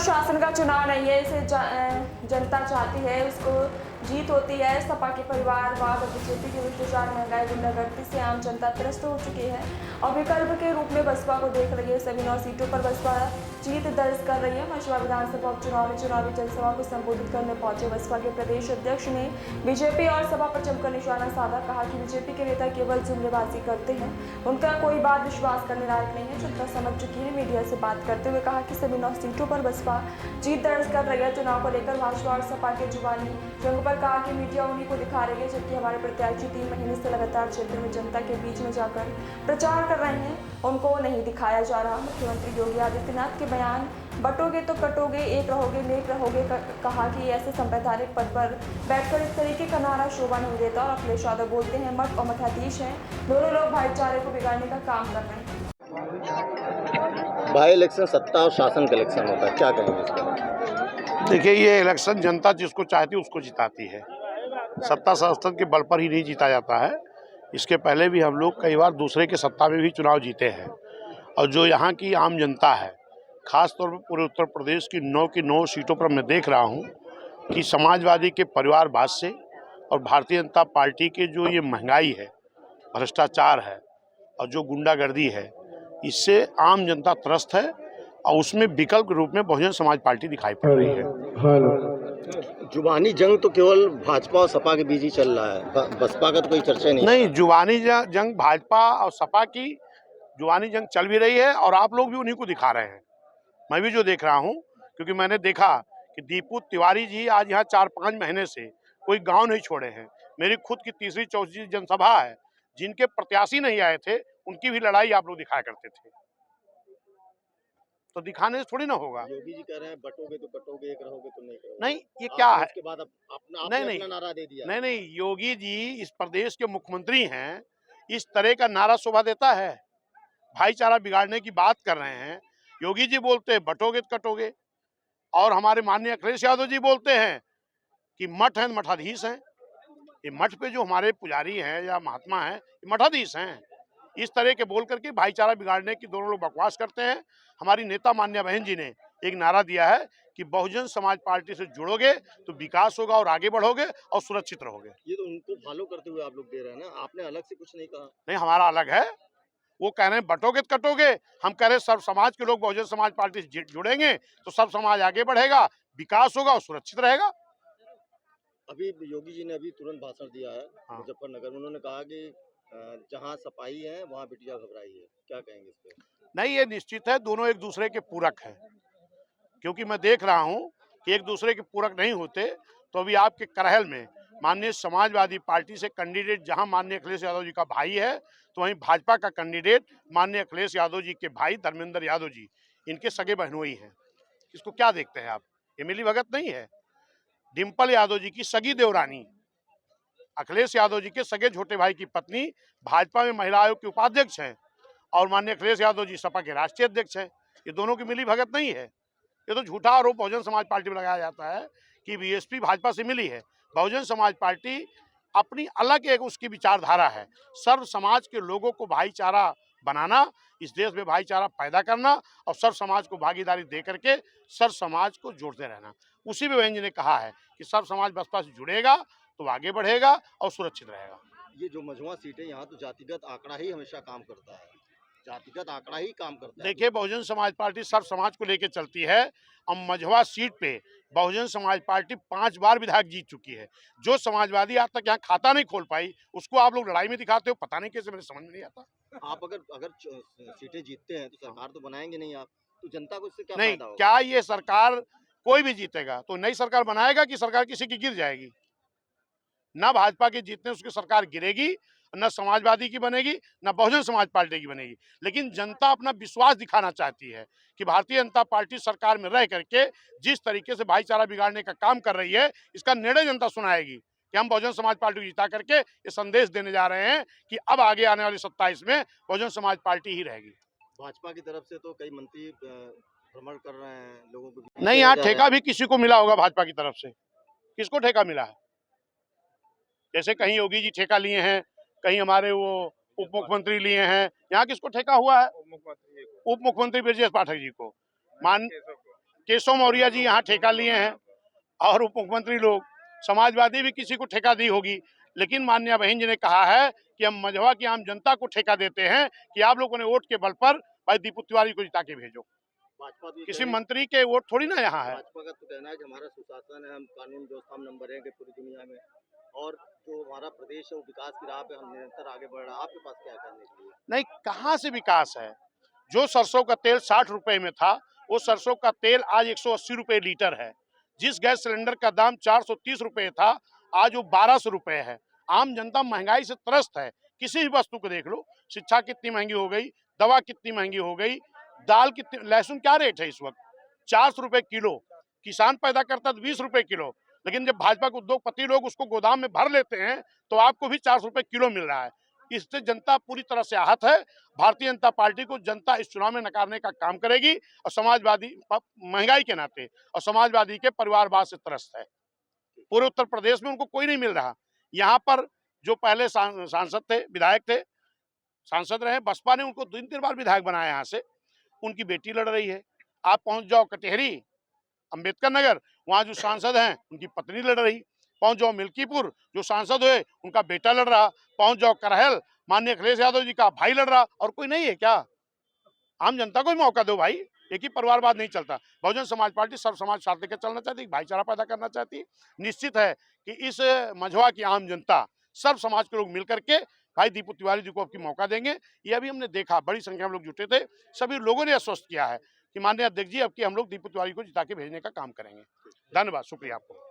शासन का चुनाव नहीं है, इसे जनता चाहती है उसको जीत होती है। सपा के परिवारवाद और बीजेपी के भ्रष्टाचार, महंगाई, गुंडागर्दी से आम जनता त्रस्त हो चुकी है और विकल्प के रूप में बसपा को देख रही है। सभी 9 सीटों पर बसपा जीत दर्ज कर रही है। मशवा विधानसभा उपचुनाव में चुनावी जनसभा को संबोधित करने पहुंचे बसपा के प्रदेश अध्यक्ष ने बीजेपी और सपा पर जमकर निशाना साधा। कहा कि बीजेपी के नेता केवल जुमलेबाजी करते हैं, उनका कोई बात विश्वास करने लायक नहीं है। जनता समझ चुकी है। मीडिया से बात करते हुए कहा कि सभी 9 सीटों पर बसपा जीत दर्ज कर रही है। चुनाव को लेकर भाजपा और सपा के जुबानी जंग पर कहा कि मीडिया उन्हीं को दिखा रही है, जबकि हमारे प्रत्याशी 3 महीने से लगातार क्षेत्र में जनता के बीच में जाकर प्रचार कर रहे हैं, उनको नहीं दिखाया जा रहा। मुख्यमंत्री योगी आदित्यनाथ के बयान बटोगे तो कटोगे, एक रहोगे नेक रहोगे, कहा कि ऐसे संवैधानिक पद पर बैठकर इस तरीके का नारा शोभा नहीं देता। और अखिलेश यादव बोलते हैं मठ और मठाधीश हैं, दोनों लोग भाईचारे को बिगाड़ने का काम कर रहे हैं। भाई इलेक्शन सत्ता और शासन का इलेक्शन होता है, क्या कहेंगे इस पर? देखिए, ये इलेक्शन जनता जिसको चाहती है उसको जिताती है। सत्ता शासन के बल पर ही नहीं जीता जाता है। इसके पहले भी हम लोग कई बार दूसरे के सत्ता में भी चुनाव जीते हैं। और जो यहाँ की आम जनता है, खास तौर पर पूरे उत्तर प्रदेश की 9 सीटों पर मैं देख रहा हूँ कि समाजवादी के परिवारवाद से और भारतीय जनता पार्टी के जो ये महंगाई है, भ्रष्टाचार है और जो गुंडागर्दी है, इससे आम जनता त्रस्त है और उसमें विकल्प के रूप में बहुजन समाज पार्टी दिखाई पड़ रही है। जुबानी जंग तो केवल भाजपा और सपा के बीच ही चल रहा है, बसपा का तो कोई चर्चा नहीं। जुबानी जंग भाजपा और सपा की जुबानी जंग चल भी रही है और आप लोग भी उन्हीं को दिखा रहे हैं। मैं भी जो देख रहा हूँ, क्योंकि मैंने देखा कि दीपू तिवारी जी आज यहाँ 4-5 महीने से कोई गांव नहीं छोड़े हैं। मेरी खुद की तीसरी चौथी जनसभा है। जिनके प्रत्याशी नहीं आए थे उनकी भी लड़ाई आप लोग दिखाया करते थे, तो दिखाने से थोड़ी ना होगा। योगी जी कह रहे हैं बटोगे तो कटोगे, एक रहोगे तो नहीं करोगे। नहीं, ये क्या है? उसके बाद अपना नारा दे दिया। नहीं, योगी जी इस प्रदेश के मुख्यमंत्री हैं, इस तरह का नारा शोभा देता है? भाईचारा बिगाड़ने की बात कर रहे हैं। योगी जी बोलते हैं बटोगे तो कटोगे, और हमारे माननीय अखिलेश यादव जी बोलते हैं कि मठ हैं मठाधीश हैं। ये मठ पे जो हमारे पुजारी हैं या महात्मा हैं, ये मठाधीश हैं। इस तरह के बोल करके भाईचारा बिगाड़ने की दोनों लोग बकवास करते हैं। हमारी नेता मान्या बहन जी ने एक नारा दिया है कि बहुजन समाज पार्टी से जुड़ोगे तो विकास होगा और आगे बढ़ोगे और सुरक्षित रहोगे। ये तो उनको फॉलो करते हुए आप लोग दे रहे हैं ना, आपने अलग से कुछ नहीं कहा। नहीं, हमारा अलग है। वो कह रहे हैं बटोगे तो कटोगे, हम कह रहे हैं सब समाज के लोग बहुजन समाज पार्टी से जुड़ेंगे तो सब समाज आगे बढ़ेगा, विकास होगा और सुरक्षित रहेगा। अभी योगी जी ने अभी तुरंत भाषण दिया है मुजफ्फरनगर में, उन्होंने कहा कि जहाँ सपाई है वहाँ बिटिया घबराई है, क्या कहेंगे इस पे? नहीं, ये निश्चित है, दोनों एक दूसरे के पूरक हैं। क्योंकि मैं देख रहा हूं कि एक दूसरे के पूरक नहीं होते तो अभी आपके करहल में माननीय समाजवादी पार्टी से कैंडिडेट जहां माननीय अखिलेश यादव जी का भाई है, तो वहीं भाजपा का कैंडिडेट माननीय अखिलेश यादव जी के भाई धर्मेंद्र यादव जी, इनके सगे बहनोई हैं। इसको क्या देखते हैं आप? ये मिली भगत नहीं है। डिम्पल यादव जी की सगी देवरानी, अखिलेश यादव जी के सगे छोटे भाई की पत्नी भाजपा में महिला आयोग के उपाध्यक्ष हैं और माननीय अखिलेश यादव जी सपा के राष्ट्रीय अध्यक्ष हैं। ये दोनों की मिली भगत नहीं है। ये तो झूठा आरोप बहुजन समाज पार्टी में लगाया जाता है कि बीएसपी भाजपा से मिली है। बहुजन समाज पार्टी अपनी अलग एक उसकी विचारधारा है, सर्व समाज के लोगों को भाईचारा बनाना, इस देश में भाईचारा पैदा करना और सर्व समाज को भागीदारी दे करके सर्व समाज को जोड़ते रहना। उसी में बहन जी ने कहा है कि सर्व समाज बसपा से जुड़ेगा तो आगे बढ़ेगा और सुरक्षित रहेगा। ये जो मझवा सीट है, यहाँ तो जातिगत आंकड़ा ही हमेशा काम करता है, जातिगत आंकड़ा ही काम करता है। देखिए, बहुजन समाज पार्टी सर्व समाज को लेकर चलती है और मझवा सीट पे बहुजन समाज पार्टी 5 बार विधायक जीत चुकी है। जो समाजवादी आज तक यहाँ खाता नहीं खोल पाई, उसको आप लोग लड़ाई में दिखाते हो, पता नहीं कैसे, मेरे समझ में नहीं आता। आप अगर सीटें जीतते हैं तो सरकार तो बनाएंगे नहीं आप, तो जनता को इससे क्या नहीं, फायदा होगा? क्या ये सरकार कोई भी जीतेगा तो नई सरकार बनाएगा कि सरकार किसी की गिर जाएगी? ना भाजपा के जीतने उसकी सरकार गिरेगी, न समाजवादी की बनेगी, न बहुजन समाज पार्टी की बनेगी। लेकिन जनता अपना विश्वास दिखाना चाहती है कि भारतीय जनता पार्टी सरकार में रह करके जिस तरीके से भाईचारा बिगाड़ने का काम कर रही है, इसका निर्णय जनता सुनाएगी कि हम बहुजन समाज पार्टी को जिता करके ये संदेश देने जा रहे हैं कि अब आगे आने वाली 27 में बहुजन समाज पार्टी ही रहेगी। भाजपा की तरफ से तो कई मंत्री भ्रमण कर रहे हैं लोगों को। नहीं, यहाँ ठेका भी किसी को मिला होगा भाजपा की तरफ से? किसको ठेका मिला है? जैसे कहीं योगी जी ठेका लिए हैं, कहीं हमारे वो उप मुख्यमंत्री लिए हैं, यहाँ किसको ठेका हुआ है? उप मुख्यमंत्री ब्रजेश पाठक जी को। केशव मौर्य जी यहाँ ठेका लिए हैं और उप मुख्यमंत्री लोग, समाजवादी भी किसी को ठेका दी होगी, लेकिन माननीय बहन जी ने कहा है कि हम मझवा की आम जनता को ठेका देते हैं कि आप लोगों ने वोट के बल पर भाई दीपू तिवारी को जिता के भेजो। भाजपा भी किसी मंत्री के वोट थोड़ी ना यहाँ है। भाजपा का तो कहना है कि हमारा सुशासन है, हम कानून व्यवस्था में नंबर 1 है पूरी दुनिया में, और जो हमारा प्रदेश है वो विकास की राह पे हम निरंतर आगे बढ़ रहा है। आपके पास क्या कहने के लिए? नहीं, कहाँ से विकास है? जो सरसों का तेल 60 रुपए में था, वो सरसों का तेल आज 180 रुपए लीटर है। जिस गैस सिलेंडर का दाम 430 रुपए था, आज वो 1200 रुपए है। आम जनता महंगाई से त्रस्त है। किसी भी वस्तु को देख लो, शिक्षा कितनी महंगी हो गई, दवा कितनी महंगी हो गई, दाल कितनी, लहसुन क्या रेट है इस वक्त? 400 रुपए किलो। किसान पैदा करता तो 20 रुपए किलो, लेकिन जब भाजपा के उद्योगपति लोग उसको गोदाम में भर लेते हैं तो आपको भी 400 रुपए किलो मिल रहा है। इससे जनता पूरी तरह से आहत है। भारतीय जनता पार्टी को जनता इस चुनाव में नकारने का काम करेगी और समाजवादी महंगाई के नाते और समाजवादी के परिवारवाद से त्रस्त है। पूरे उत्तर प्रदेश में उनको कोई नहीं मिल रहा। यहाँ पर जो पहले सांसद थे, विधायक थे, सांसद रहे, बसपा ने उनको 3 बार विधायक बनाया यहाँ से। उनकी बेटी लड़ रही है। आप पहुंच जाओ कटेहरी, अंबेडकर नगर, वहाँ जो सांसद हैं उनकी पत्नी लड़ रही। पहुंच जाओ मिल्कीपुर, जो सांसद हुए उनका बेटा लड़ रहा। पहुंच जाओ करहल, माननीय अखिलेश यादव जी का भाई लड़ रहा। और कोई नहीं है क्या? आम जनता को भी मौका दो भाई। एक ही परिवारवाद नहीं चलता। बहुजन समाज पार्टी सर्व समाज साथ लेकर चलना चाहती है, भाईचारा पैदा करना चाहती है। निश्चित है कि इस मझवा की आम जनता, सर्व समाज के लोग मिलकर के भाई दीपू तिवारी जी को अब की मौका देंगे। ये अभी हमने देखा, बड़ी संख्या में लोग जुटे थे। सभी लोगों ने आश्वस्त किया है कि माननीय अध्यक्ष जी अब की हम लोग दीपू तिवारी को जिता के भेजने का काम करेंगे। धन्यवाद, शुक्रिया आपको।